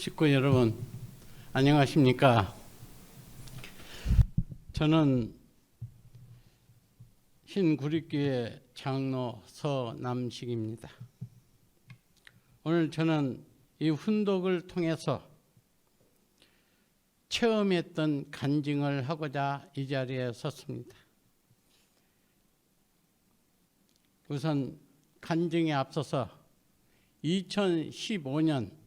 식구 여러분, 안녕하십니까? 저는 흰구리교회 장로 서남식입니다. 오늘 저는 이 훈독을 통해서 체험했던 간증을 하고자 이 자리에 섰습니다. 우선 간증에 앞서서 2015년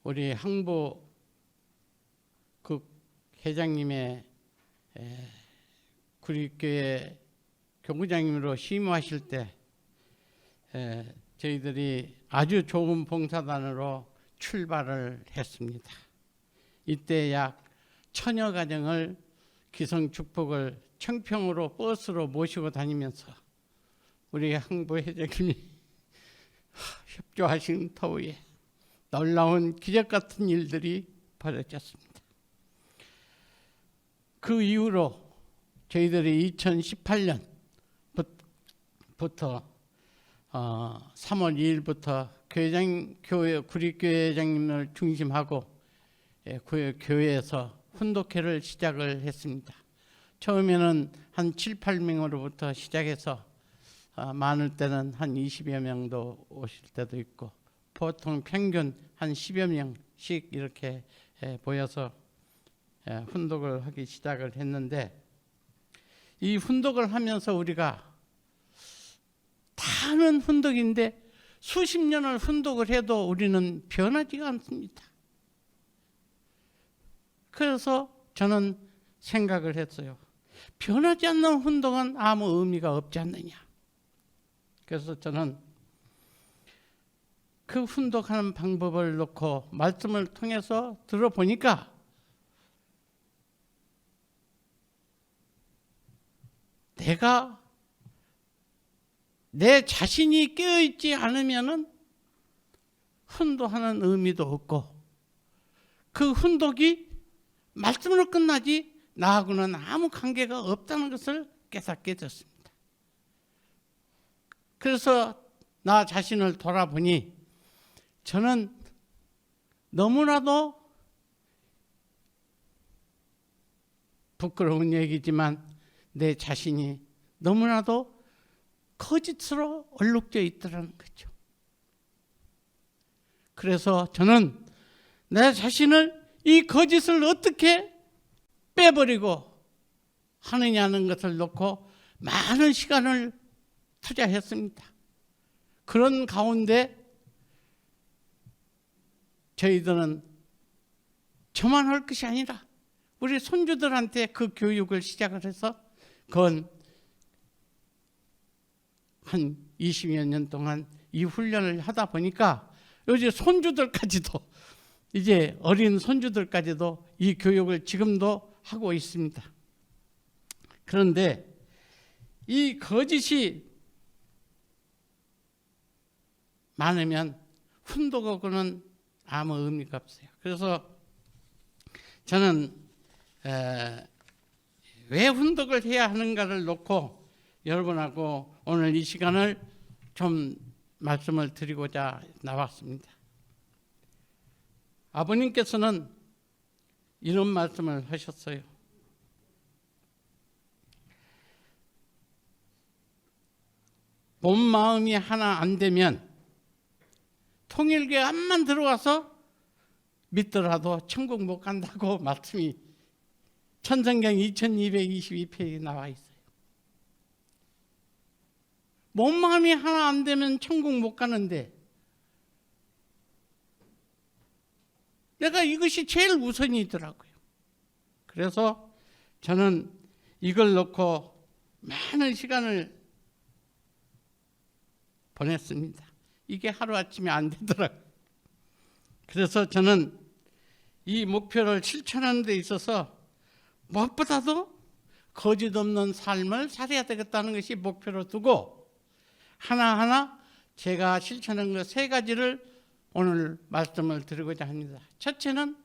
우리 항복 회장님의 구리교회 교구장님으로 심의하실 때 저희들이 아주 좋은 봉사단으로 출발을 했습니다. 이때 약 1000여 가정을 기성축복을 청평으로 버스로 모시고 다니면서 우리 항복 회장님이 협조하신 터위에 놀라운 기적 같은 일들이 벌어졌습니다. 그 이후로 저희들이 2018년부터 3월 2일부터 구리교회장님을 중심하고 교회에서 훈독회를 시작을 했습니다. 처음에는 한 7, 8명으로부터 시작해서 많을 때는 한 20여 명도 오실 때도 있고 보통 평균 한 10여 명씩 이렇게 모여서 훈독을 하기 시작을 했는데, 이 훈독을 하면서 우리가 다는 훈독인데 수십 년을 훈독을 해도 우리는 변하지가 않습니다. 그래서 저는 생각을 했어요. 변하지 않는 훈독은 아무 의미가 없지 않느냐. 그래서 저는 그 훈독하는 방법을 놓고 말씀을 통해서 들어보니까 내가 내 자신이 깨어있지 않으면은 훈독하는 의미도 없고, 그 훈독이 말씀으로 끝나지 나하고는 아무 관계가 없다는 것을 깨닫게 됐습니다. 그래서 나 자신을 돌아보니 저는 너무나도 부끄러운 얘기지만 내 자신이 너무나도 거짓으로 얼룩져 있더라는 거죠. 그래서 저는 내 자신을 이 거짓을 어떻게 빼버리고 하느냐는 것을 놓고 많은 시간을 투자했습니다. 그런 가운데 저희들은 저만 할 것이 아니라 우리 손주들한테 그 교육을 시작을 해서 그건 한 20여 년 동안 이 훈련을 하다 보니까 요즘 손주들까지도, 이제 어린 손주들까지도 이 교육을 지금도 하고 있습니다. 그런데 이 거짓이 많으면 훈독하고는 아무 의미가 없어요. 그래서 저는 왜 훈독을 해야 하는가를 놓고 여러분하고 오늘 이 시간을 좀 말씀을 드리고자 나왔습니다. 아버님께서는 이런 말씀을 하셨어요. 몸 마음이 하나 안 되면 통일교회 안만 들어와서 믿더라도 천국 못 간다고 말씀이 천성경 2222페이지에 나와 있어요. 몸 마음이 하나 안 되면 천국 못 가는데 내가 이것이 제일 우선이더라고요. 그래서 저는 이걸 놓고 많은 시간을 보냈습니다. 이게 하루아침에 안 되더라고요. 그래서 저는 이 목표를 실천하는 데 있어서 무엇보다도 거짓 없는 삶을 살아야 되겠다는 것이 목표로 두고 하나하나 제가 실천한 것 3가지를 오늘 말씀을 드리고자 합니다. 첫째는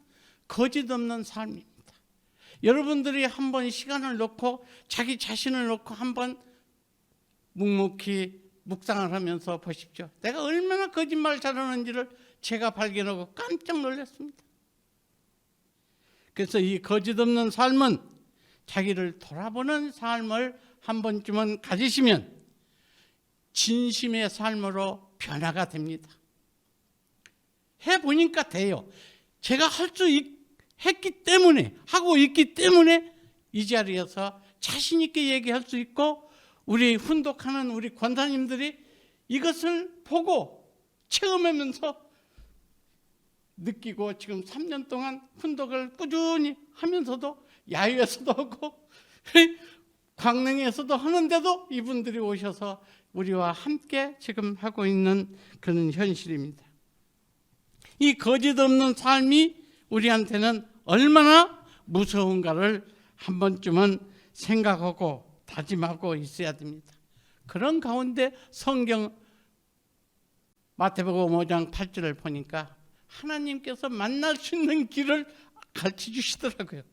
거짓 없는 삶입니다. 여러분들이 한번 시간을 놓고 자기 자신을 놓고 한번 묵묵히 묵상을 하면서 보십시오. 내가 얼마나 거짓말 잘하는지를 제가 발견하고 깜짝 놀랐습니다. 그래서 이 거짓 없는 삶은 자기를 돌아보는 삶을 한 번쯤은 가지시면 진심의 삶으로 변화가 됩니다. 해보니까 돼요. 제가 할 수 했기 때문에, 하고 있기 때문에 이 자리에서 자신 있게 얘기할 수 있고, 우리 훈독하는 우리 권사님들이 이것을 보고 체험하면서 느끼고 지금 3년 동안 훈독을 꾸준히 하면서도 야유에서도 하고 광릉에서도 하는데도 이분들이 오셔서 우리와 함께 지금 하고 있는 그런 현실입니다. 이 거짓 없는 삶이 우리한테는 얼마나 무서운가를 한 번쯤은 생각하고 다짐하고 있어야 됩니다. 그런 가운데 성경 마태복음 5장 8절을 보니까 하나님께서 만날 수 있는 길을 가르쳐 주시더라고요.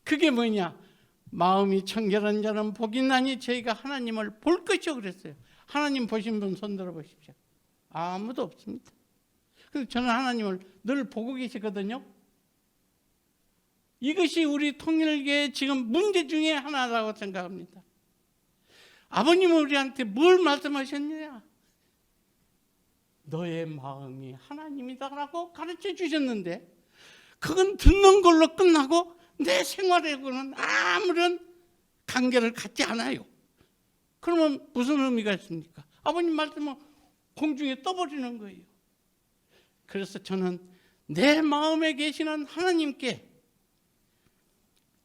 그게 뭐냐? 마음이 청결한 자는 복이 나니 저희가 하나님을 볼 것이요 그랬어요. 하나님 보신 분 손 들어 보십시오. 아무도 없습니다. 그래서 저는 하나님을 늘 보고 계시거든요. 이것이 우리 통일교의 지금 문제 중에 하나라고 생각합니다. 아버님은 우리한테 뭘 말씀하셨느냐? 너의 마음이 하나님이다라고 가르쳐 주셨는데, 그건 듣는 걸로 끝나고 내 생활하고는 아무런 관계를 갖지 않아요. 그러면 무슨 의미가 있습니까? 아버님 말씀은 공중에 떠버리는 거예요. 그래서 저는 내 마음에 계시는 하나님께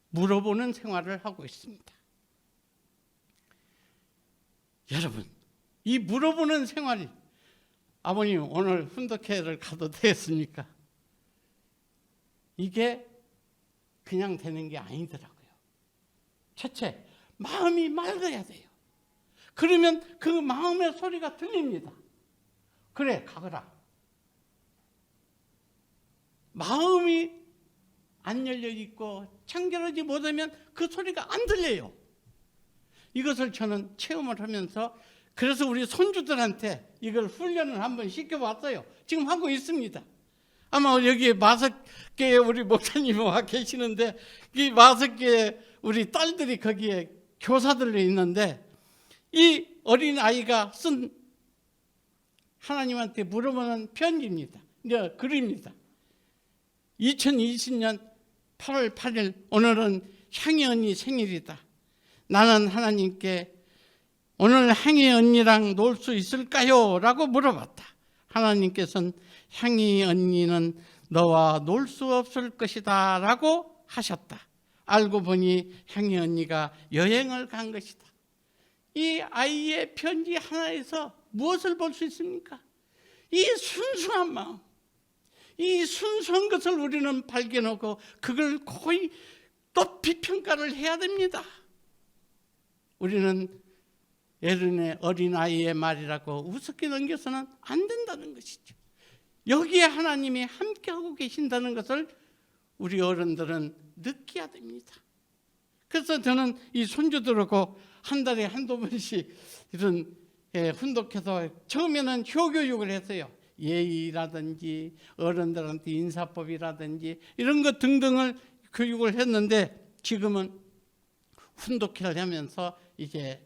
물어보는 생활을 하고 있습니다. 여러분, 이 물어보는 생활이, 아버님 오늘 훈독회를 가도 되겠습니까? 이게 그냥 되는 게 아니더라고요. 첫째, 마음이 맑아야 돼요. 그러면 그 마음의 소리가 들립니다. 그래, 가거라. 마음이 안 열려 있고 청결하지 못하면 그 소리가 안 들려요. 이것을 저는 체험을 하면서, 그래서 우리 손주들한테 이걸 훈련을 한번 시켜봤어요. 지금 하고 있습니다. 아마 여기에 5개의 우리 목사님이 와 계시는데, 이 5개의 우리 딸들이 거기에 교사들로 있는데, 이 어린 아이가 쓴 하나님한테 물어보는 편지입니다. 글입니다. 2020년 8월 8일 오늘은 향이 언니 생일이다. 나는 하나님께 오늘 향이 언니랑 놀 수 있을까요? 라고 물어봤다. 하나님께서는 향이 언니는 너와 놀 수 없을 것이다 라고 하셨다. 알고 보니 향이 언니가 여행을 간 것이다. 이 아이의 편지 하나에서 무엇을 볼 수 있습니까? 이 순수한 마음, 이 순수한 것을 우리는 발견하고 그걸 거의 높이 평가를 해야 됩니다. 우리는 어린아이의 말이라고 우습게 넘겨서는 안 된다는 것이죠. 여기에 하나님이 함께하고 계신다는 것을 우리 어른들은 느껴야 됩니다. 그래서 저는 이 손주들하고 한 달에 한두 번씩 이런 훈독해서, 처음에는 효교육을 했어요. 예의라든지 어른들한테 인사법이라든지 이런 것 등등을 교육을 했는데, 지금은 훈독회를 하면서 이제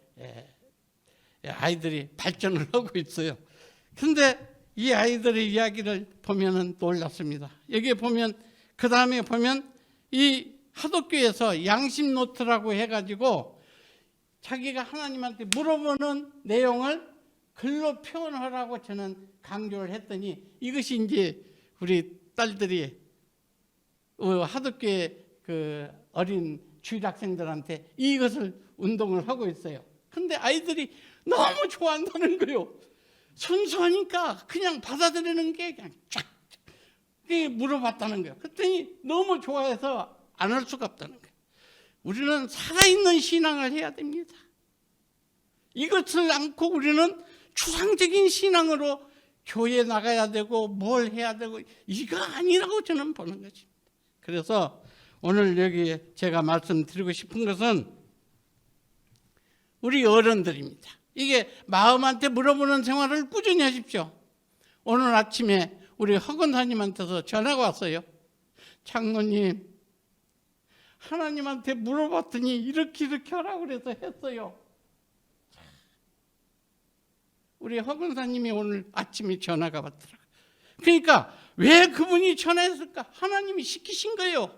아이들이 발전을 하고 있어요. 그런데 이 아이들의 이야기를 보면은 놀랍습니다. 여기에 보면, 그 다음에 보면 이 하독교에서 양심 노트라고 해가지고 자기가 하나님한테 물어보는 내용을 글로 표현하라고 저는 강조를 했더니, 이것이 이제 우리 딸들이 하독교의 그 어린 주일학생들한테 이것을 운동을 하고 있어요. 근데 아이들이 너무 좋아한다는 거예요. 순수하니까 그냥 받아들이는 게 그냥 쫙 물어봤다는 거예요. 그랬더니 너무 좋아해서 안 할 수가 없다는 거예요. 우리는 살아있는 신앙을 해야 됩니다. 이것을 않고 우리는 추상적인 신앙으로 교회에 나가야 되고 뭘 해야 되고, 이거 아니라고 저는 보는 것입니다. 그래서 오늘 여기 제가 말씀드리고 싶은 것은 우리 어른들입니다. 이게 마음한테 물어보는 생활을 꾸준히 하십시오. 오늘 아침에 우리 허건사님한테서 전화가 왔어요. 장로님, 하나님한테 물어봤더니 이렇게 하라고 그래서 했어요. 우리 허건사님이 오늘 아침에 전화가 왔더라고요. 그러니까 왜 그분이 전화했을까? 하나님이 시키신 거예요.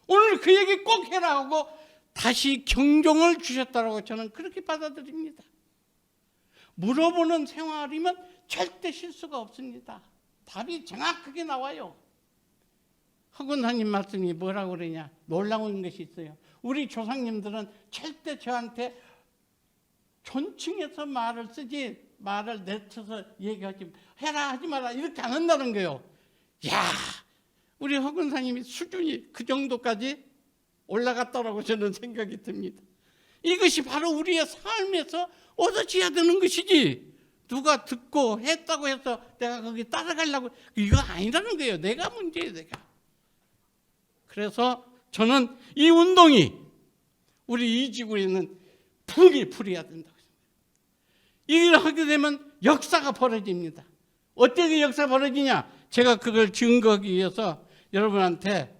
오늘 그 얘기 꼭 해라 하고 다시 경종을 주셨다고 저는 그렇게 받아들입니다. 물어보는 생활이면 절대 실수가 없습니다. 답이 정확하게 나와요. 허건사님 말씀이 뭐라고 그러냐, 놀라운 것이 있어요. 우리 조상님들은 절대 저한테 존칭해서 말을 쓰지, 말을 내쳐서 얘기하지, 해라 하지 마라 이렇게 안 한다는 거예요. 야, 우리 허건사님이 수준이 그 정도까지 올라갔다라고 저는 생각이 듭니다. 이것이 바로 우리의 삶에서 얻어져야 되는 것이지, 누가 듣고 했다고 해서 내가 거기 따라가려고, 이거 아니라는 거예요. 내가 문제예요, 내가. 그래서 저는 이 운동이 우리 이 지구에는 풀이해야 된다고 생각해요. 이걸 하게 되면 역사가 벌어집니다. 어떻게 역사가 벌어지냐? 제가 그걸 증거하기 위해서 여러분한테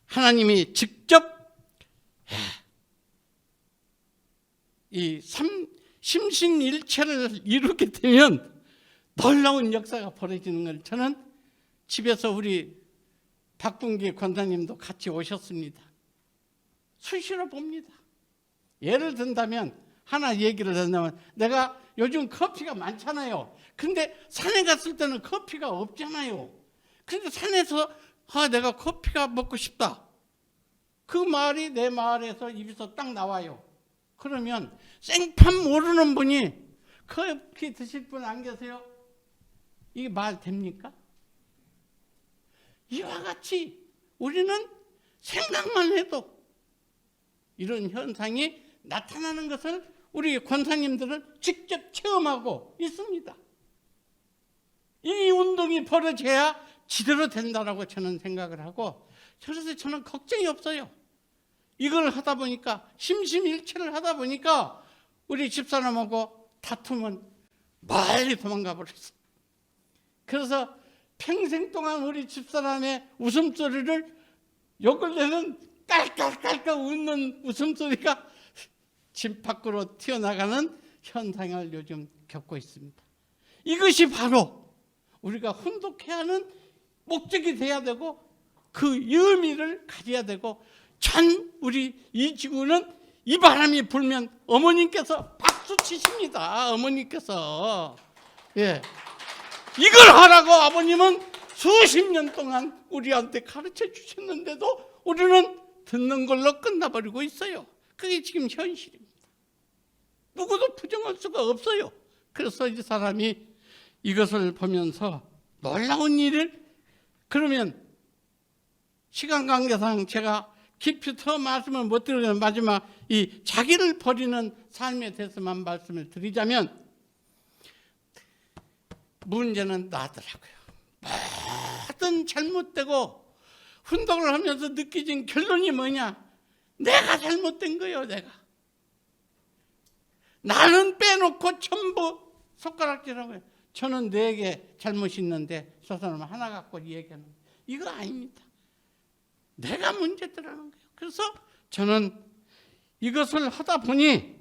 하나님이 직접 이 심신일체를 이루게 되면 놀라운 역사가 벌어지는 걸 저는 집에서 우리 박bun기 권사님도 같이 오셨습니다. 수시로 봅니다. 예를 든다면, 하나 얘기를 한다면, 내가 요즘 커피가 많잖아요. 근데 산에 갔을 때는 커피가 없잖아요. 근데 산에서 내가 커피가 먹고 싶다. 그 말이 내 말에서 입에서 딱 나와요. 그러면 생판 모르는 분이 커피 드실 분 안 계세요? 이게 말 됩니까? 이와 같이 우리는 생각만 해도 이런 현상이 나타나는 것을 우리 권사님들은 직접 체험하고 있습니다. 이 운동이 벌어져야 지대로 된다라고 저는 생각을 하고, 그래서 저는 걱정이 없어요. 이걸 하다 보니까, 심심일체를 하다 보니까 우리 집사람하고 다투면 멀리 도망가 버렸어요. 그래서 평생 동안 우리 집사람의 웃음소리를, 욕을 내는 깔깔깔깔 웃는 웃음소리가 집 밖으로 튀어나가는 현상을 요즘 겪고 있습니다. 이것이 바로 우리가 훈독해야 하는 목적이 돼야 되고, 그 의미를 가져야 되고, 전 우리 이 지구는 이 바람이 불면 어머님께서 박수 치십니다. 어머님께서. 예. 이걸 하라고 아버님은 수십 년 동안 우리한테 가르쳐 주셨는데도 우리는 듣는 걸로 끝나버리고 있어요. 그게 지금 현실입니다. 누구도 부정할 수가 없어요. 그래서 이 사람이 이것을 보면서 놀라운 일을, 그러면 시간 관계상 제가 깊이 더 말씀을 못 드리는, 마지막 이 자기를 버리는 삶에 대해서만 말씀을 드리자면, 문제는 나더라고요. 모든 잘못되고 훈독을 하면서 느끼진 결론이 뭐냐? 내가 잘못된 거예요. 내가. 나는 빼놓고 전부 손가락질하고 해요. 저는 4개 잘못이 있는데 저 사람은 하나 갖고 얘기하는 거예요. 이거 아닙니다. 내가 문제더라는 거예요. 그래서 저는 이것을 하다 보니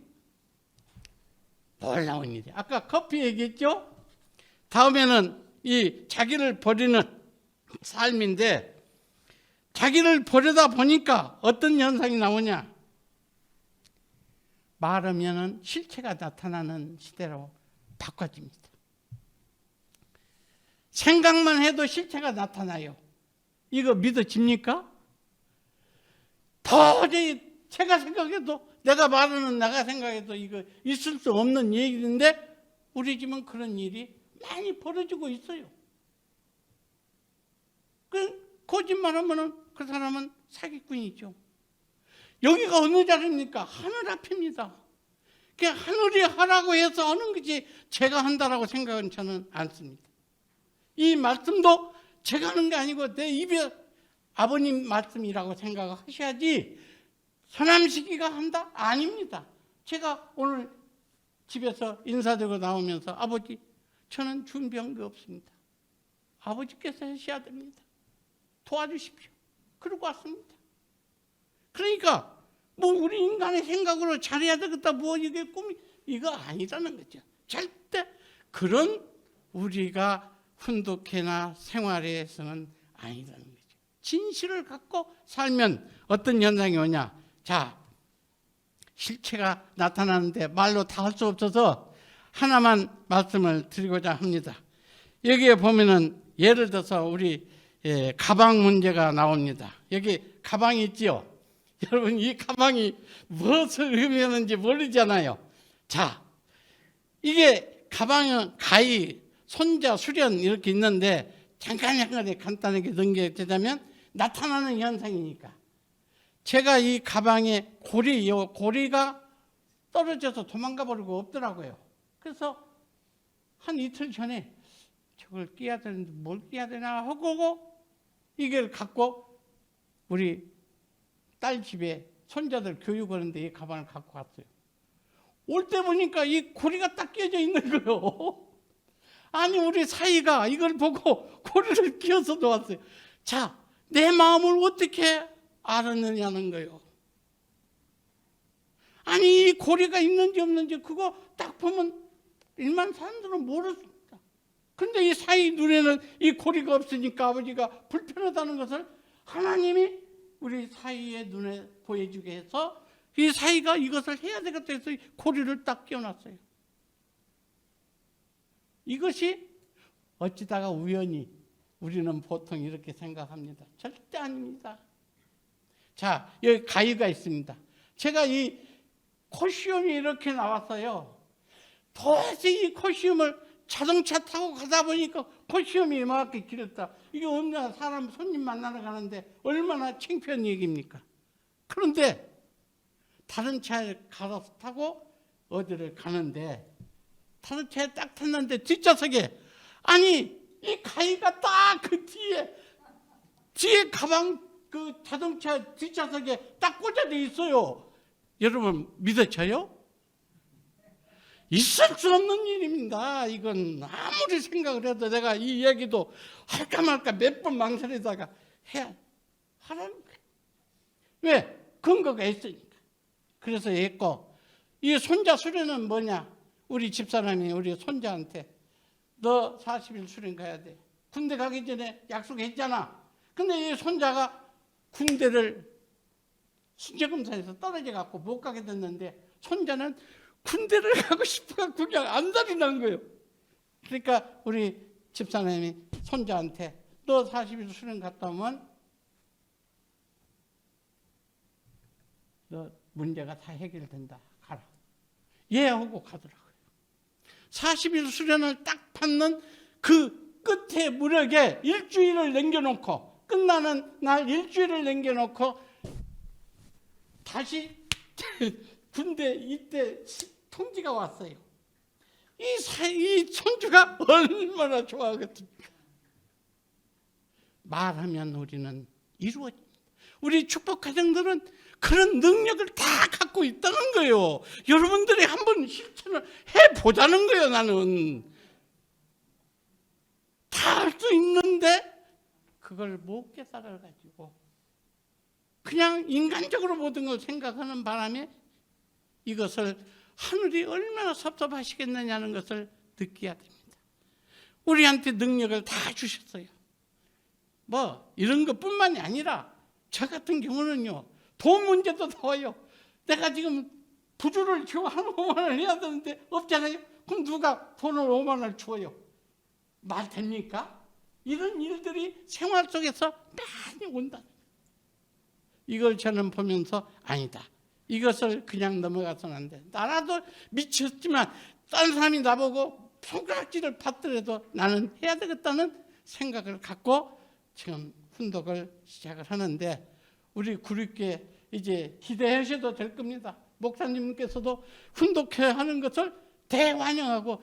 놀라운 일이에요. 아까 커피 얘기했죠? 다음에는 이 자기를 버리는 삶인데, 자기를 버리다 보니까 어떤 현상이 나오냐? 말하면은 실체가 나타나는 시대로 바꿔집니다. 생각만 해도 실체가 나타나요. 이거 믿어집니까? 도저히 제가 생각해도, 내가 말하는 내가 생각해도 이거 있을 수 없는 얘기인데 우리 집은 그런 일이 많이 벌어지고 있어요. 거짓말하면은 그 사람은 사기꾼이죠. 여기가 어느 자리입니까? 하늘 앞입니다. 그냥 하늘이 하라고 해서 하는 거지 제가 한다라고 생각은 저는 않습니다. 이 말씀도 제가 하는 게 아니고 내 입에 아버님 말씀이라고 생각하셔야지, 서남식이가 한다? 아닙니다. 제가 오늘 집에서 인사드리고 나오면서 아버지, 저는 준비한 게 없습니다. 아버지께서 하셔야 됩니다. 도와주십시오. 그러고 왔습니다. 그러니까 뭐 우리 인간의 생각으로 잘해야 되겠다, 뭐 이게 꿈이 이거 아니라는 거죠. 절대 그런 우리가 훈독회나 생활에서는 아니라는 거죠. 진실을 갖고 살면 어떤 현상이 오냐. 자, 실체가 나타나는데 말로 다 할 수 없어서 하나만 말씀을 드리고자 합니다. 여기에 보면은 예를 들어서 우리 가방 문제가 나옵니다. 여기 가방이 있지요. 여러분, 이 가방이 무엇을 의미하는지 모르잖아요. 자, 이게 가방은 가위, 손자, 수련 이렇게 있는데 잠깐 간단하게 넘겨주자면 나타나는 현상이니까, 제가 이 가방에 고리가 떨어져서 도망가 버리고 없더라고요. 그래서 한 이틀 전에 저걸 끼야 되는데 뭘 끼야 되나 하고 이걸 갖고 우리 딸 집에 손자들 교육하는데 이 가방을 갖고 갔어요. 올 때 보니까 이 고리가 딱 끼어져 있는 거예요. 아니, 우리 사이가 이걸 보고 고리를 끼워서 놓았어요. 자, 내 마음을 어떻게 알았느냐는 거예요. 아니, 이 고리가 있는지 없는지 그거 딱 보면 일반 사람들은 모르습니다. 근데 이 사이 눈에는 이 고리가 없으니까 아버지가 불편하다는 것을 하나님이 우리 사이의 눈에 보여주게 해서 이 사이가 이것을 해야 되겠다 해서 고리를 딱 끼워놨어요. 이것이 어찌다가 우연히, 우리는 보통 이렇게 생각합니다. 절대 아닙니다. 자, 여기 가위가 있습니다. 제가 이 코시움이 이렇게 나왔어요. 도대체 이 코시움을 자동차 타고 가다 보니까 코시움이 이만하게 길었다. 이게 얼마나 사람 손님 만나러 가는데 얼마나 창피한 얘기입니까? 그런데 다른 차에 가서 타고 어디를 가는데 다른 차에 딱 탔는데 뒷좌석에, 아니, 이 가위가 딱 그 뒤에 가방 그 자동차 뒷좌석에 딱 꽂아져 있어요. 여러분 믿어져요? 있을 수 없는 일입니다. 이건 아무리 생각을 해도 내가 이 얘기도 할까 말까 몇 번 망설이다가 하라는 거예요. 왜? 근거가 있으니까. 그래서 했고, 이 손자 수련은 뭐냐? 우리 집사람이 우리 손자한테 너 40일 수련 가야 돼. 군대 가기 전에 약속했잖아. 근데 이 손자가 군대를 순체검사에서 떨어져 갖고 못 가게 됐는데 손자는 군대를 가고 싶어서 그냥 안달이 난 거예요. 그러니까 우리 집사람이 손자한테 너 40일 수련 갔다 오면 너 문제가 다 해결된다. 가라. 예 하고 가더라고요. 40일 수련을 딱 받는 그 끝에 무렵에 일주일을 남겨놓고, 끝나는 날 일주일을 남겨놓고 다시 군대 이때 통지가 왔어요. 이 손주가 얼마나 좋아하겠습니까? 말하면 우리는 이루어집니다. 우리 축복 가정들은 그런 능력을 다 갖고 있다는 거예요. 여러분들이 한번 실천을 해보자는 거예요. 나는 다 할 수 있는데 그걸 못 깨달아가지고 그냥 인간적으로 모든 걸 생각하는 바람에 이것을 하늘이 얼마나 섭섭하시겠느냐는 것을 느껴야 됩니다. 우리한테 능력을 다 주셨어요. 뭐 이런 것뿐만이 아니라 저 같은 경우는요, 돈 문제도 나와요. 내가 지금 부주를 지금 한 5만 원 해야 되는데 없잖아요. 그럼 누가 돈을 5만 원을 줘요? 말 됩니까? 이런 일들이 생활 속에서 많이 온다. 이걸 저는 보면서 아니다. 이것을 그냥 넘어가서는 안 돼. 나라도 미쳤지만 다른 사람이 나보고 손가락질을 받더라도 나는 해야 되겠다는 생각을 갖고 지금 훈독을 시작을 하는데, 우리 구립교회 이제 기대하셔도 될 겁니다. 목사님께서도 훈독회 하는 것을 대환영하고,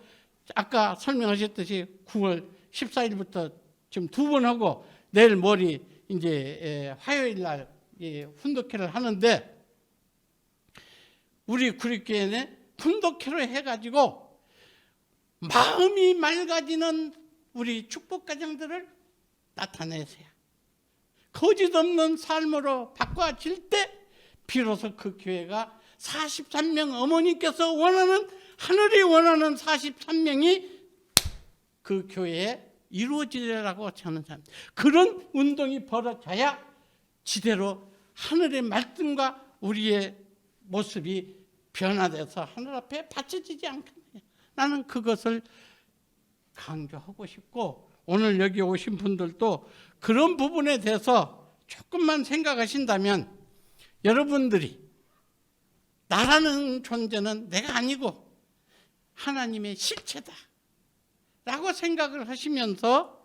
아까 설명하셨듯이 9월 14일부터 지금 2번 하고 내일 모레 이제 화요일 날 훈독회를 하는데, 우리 구립교회에 군독회로 해가지고 마음이 맑아지는 우리 축복가정들을 나타내세요. 거짓 없는 삶으로 바꿔질 때 비로소 그 교회가 43명 어머니께서 원하는, 하늘이 원하는 43명이 그 교회에 이루어지리라고 저는 생각합니다. 그런 운동이 벌어져야 지대로 하늘의 말씀과 우리의 모습이 변화돼서 하늘 앞에 바쳐지지 않겠느냐. 나는 그것을 강조하고 싶고, 오늘 여기 오신 분들도 그런 부분에 대해서 조금만 생각하신다면, 여러분들이 나라는 존재는 내가 아니고 하나님의 실체다 라고 생각을 하시면서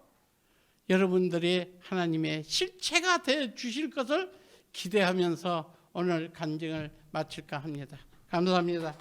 여러분들이 하나님의 실체가 되어 주실 것을 기대하면서 오늘 간증을 마칠까 합니다. 감사합니다.